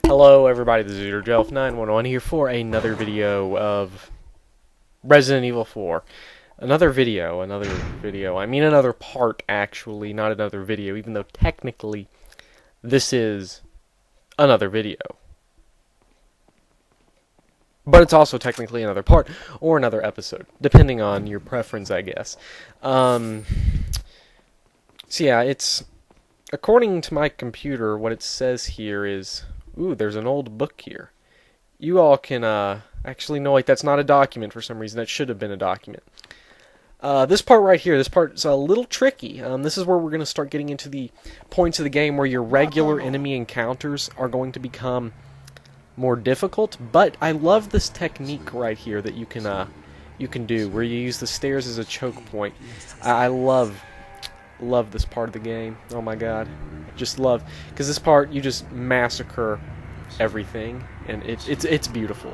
Hello everybody, this is Jelf911 here for another video of Resident Evil 4. Another part actually, not another video, even though technically this is another video. But it's also technically another part, or another episode, depending on your preference, I guess. So yeah, it's, according to my computer, what it says here is, ooh, there's an old book here. You all can, actually, no, wait, that's not a document for some reason. That should have been a document. This part right here, this part's a little tricky. This is where we're going to start getting into the points of the game where your regular enemy encounters are going to become more difficult. But I love this technique right here that you can do, where you use the stairs as a choke point. I love this part of the game. Oh my god, just love, because this part you just massacre everything, and it's beautiful.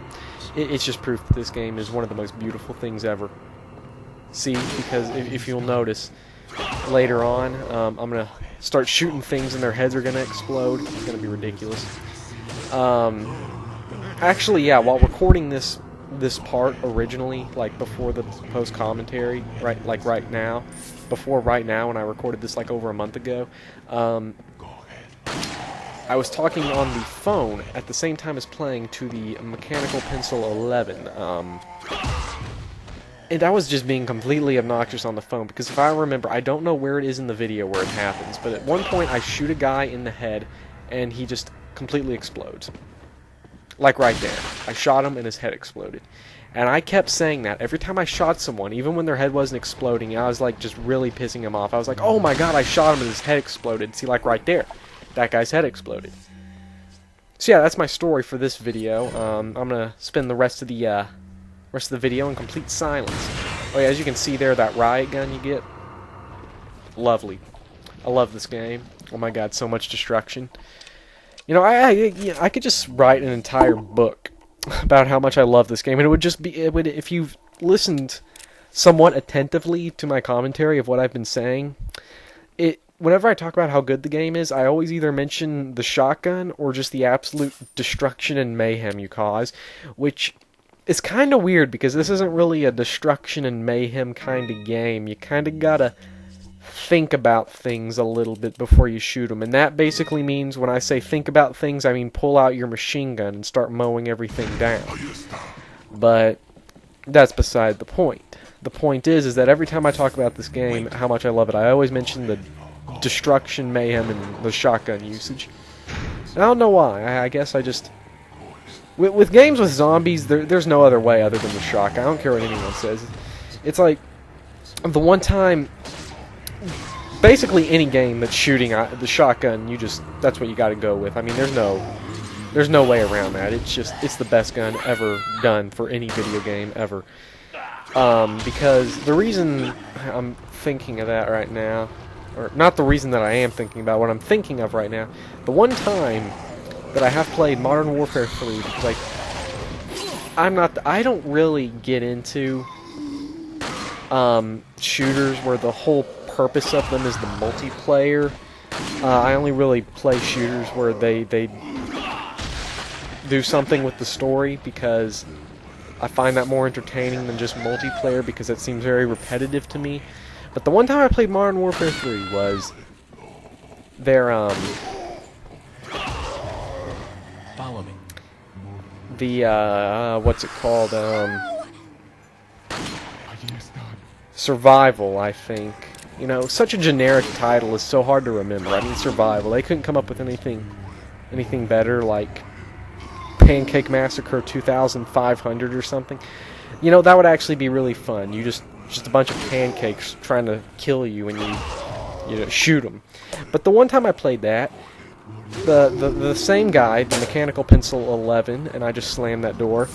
It's just proof that this game is one of the most beautiful things ever. See, because if you'll notice later on, I'm gonna start shooting things and their heads are gonna explode. It's gonna be ridiculous. Actually, yeah, while recording this part originally, like before the post commentary, right now, when I recorded this like over a month ago, I was talking on the phone at the same time as playing to the Mechanical Pencil 11, and I was just being completely obnoxious on the phone, because if I remember, I don't know where it is in the video where it happens, but at one point I shoot a guy in the head, and he just completely explodes. Like right there. I shot him and his head exploded. And I kept saying that every time I shot someone, even when their head wasn't exploding, I was like just really pissing him off. I was like, oh my god, I shot him and his head exploded. See, like right there. That guy's head exploded. So yeah, that's my story for this video. I'm gonna spend the rest of the video in complete silence. Oh yeah, as you can see there, that riot gun you get, lovely. I love this game. Oh my god, so much destruction. You know, I could just write an entire book about how much I love this game, and it would just be, if you've listened somewhat attentively to my commentary of what I've been saying, whenever I talk about how good the game is, I always either mention the shotgun or just the absolute destruction and mayhem you cause, which is kind of weird, because this isn't really a destruction and mayhem kind of game. You kind of gotta think about things a little bit before you shoot them, and that basically means, when I say think about things, I mean pull out your machine gun and start mowing everything down. But that's beside the point. The point is that every time I talk about this game, how much I love it, I always mention the destruction, mayhem, and the shotgun usage. And I don't know why. I guess I just, with games with zombies, there's no other way other than the shotgun. I don't care what anyone says. It's like the one time, basically any game that's shooting the shotgun, that's what you got to go with. I mean, there's no way around that. It's the best gun ever done for any video game ever. Because the reason I'm thinking of that right now, or not the reason that I am thinking about, what I'm thinking of right now, the one time that I have played Modern Warfare 3, because I don't really get into shooters where the whole purpose of them is the multiplayer. I only really play shooters where they do something with the story, because I find that more entertaining than just multiplayer, because it seems very repetitive to me. But the one time I played Modern Warfare 3 was their follow me. The what's it called? Survival, I think. You know, such a generic title is so hard to remember. I mean, Survival. They couldn't come up with anything better, like Pancake Massacre 2500 or something. You know, that would actually be really fun. You just a bunch of pancakes trying to kill you, and you know, shoot them. But the one time I played that, the same guy, the Mechanical Pencil 11, and I just slammed that door,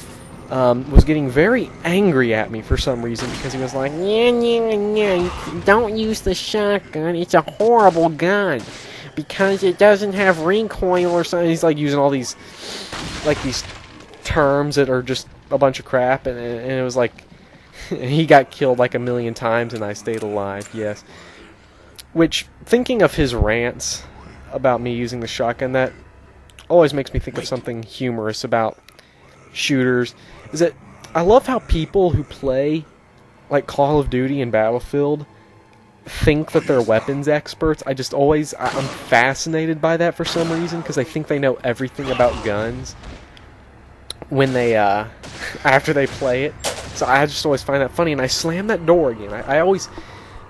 was getting very angry at me for some reason, because he was like, yeah, don't use the shotgun, it's a horrible gun, because it doesn't have recoil or something. He's like using all these terms that are just a bunch of crap, and it was like, he got killed like a million times and I stayed alive, yes. Which, thinking of his rants about me using the shotgun, that always makes me think of something humorous about shooters is that I love how people who play like Call of Duty and Battlefield think that they're weapons experts. I'm fascinated by that for some reason, because I think they know everything about guns when they after they play it. So I just always find that funny, and I slam that door again. I always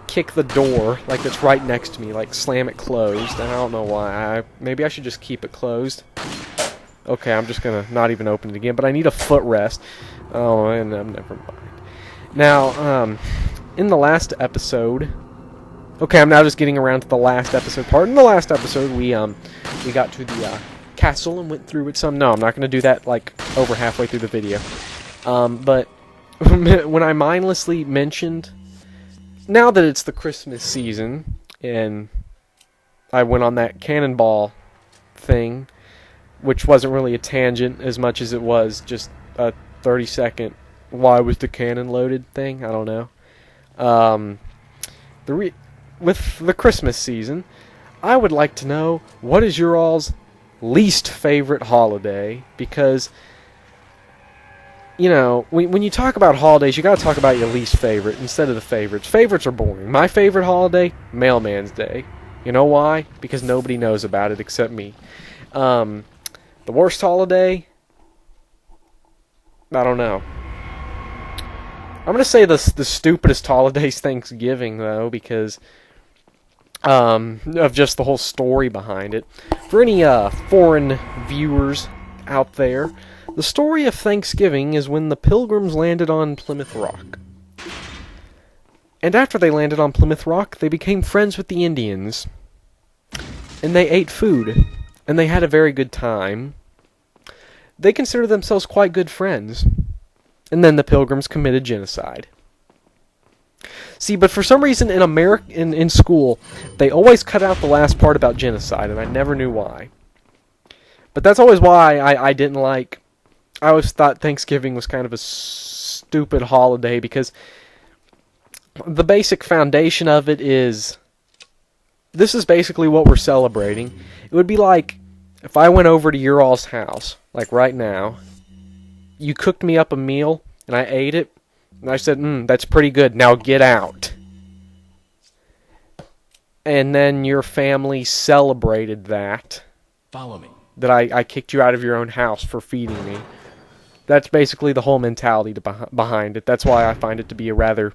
kick the door like that's right next to me, like slam it closed, and I don't know why. Maybe I should just keep it closed. Okay, I'm just gonna not even open it again, but I need a footrest. Oh, and never mind. Now, in the last episode, okay, I'm now just getting around to the last episode part. In the last episode, we got to the castle and went through it some. No, I'm not gonna do that like over halfway through the video. But when I mindlessly mentioned, now that it's the Christmas season, and I went on that cannonball thing, which wasn't really a tangent as much as it was just a 30-second why was the cannon loaded thing. I don't know. With the Christmas season, I would like to know, what is your all's least favorite holiday? Because, you know, when you talk about holidays, you gotta talk about your least favorite instead of the favorites. Favorites are boring. My favorite holiday, Mailman's Day. You know why? Because nobody knows about it except me. The worst holiday, I don't know. I'm going to say the stupidest holiday is Thanksgiving, though, because of just the whole story behind it. For any foreign viewers out there, the story of Thanksgiving is when the Pilgrims landed on Plymouth Rock. And after they landed on Plymouth Rock, they became friends with the Indians. And they ate food. And they had a very good time. They considered themselves quite good friends. And then the Pilgrims committed genocide. See, but for some reason in school, they always cut out the last part about genocide, and I never knew why. But that's always why I didn't like... I always thought Thanksgiving was kind of a stupid holiday, because the basic foundation of it is... This is basically what we're celebrating. It would be like if I went over to your all's house, like right now. You cooked me up a meal, and I ate it, and I said, that's pretty good, now get out. And then your family celebrated that. Follow me. That I kicked you out of your own house for feeding me. That's basically the whole mentality behind it. That's why I find it to be a rather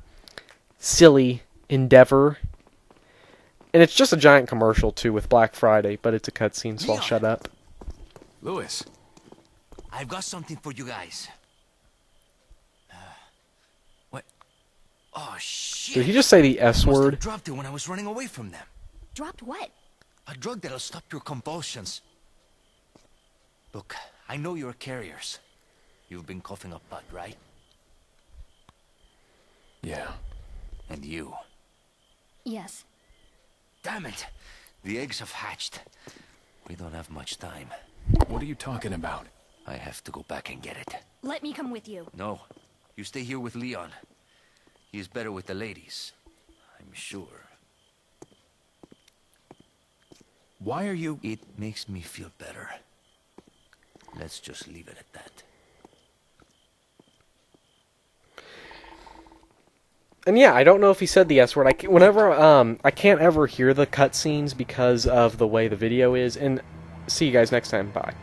silly endeavor. And it's just a giant commercial, too, with Black Friday, but it's a cutscene, so I'll shut up. Louis. I've got something for you guys. What? Oh, shit. Did he just say the S I must word? have dropped it when I was running away from them. Dropped what? A drug that'll stop your convulsions. Look, I know you're carriers. You've been coughing up blood, right? Yeah. And you. Yes. Damn it! The eggs have hatched. We don't have much time. What are you talking about? I have to go back and get it. Let me come with you. No, you stay here with Leon. He is better with the ladies, I'm sure. Why are you... It makes me feel better. Let's just leave it at that. And yeah, I don't know if he said the S word. I can't ever hear the cutscenes because of the way the video is. And see you guys next time. Bye.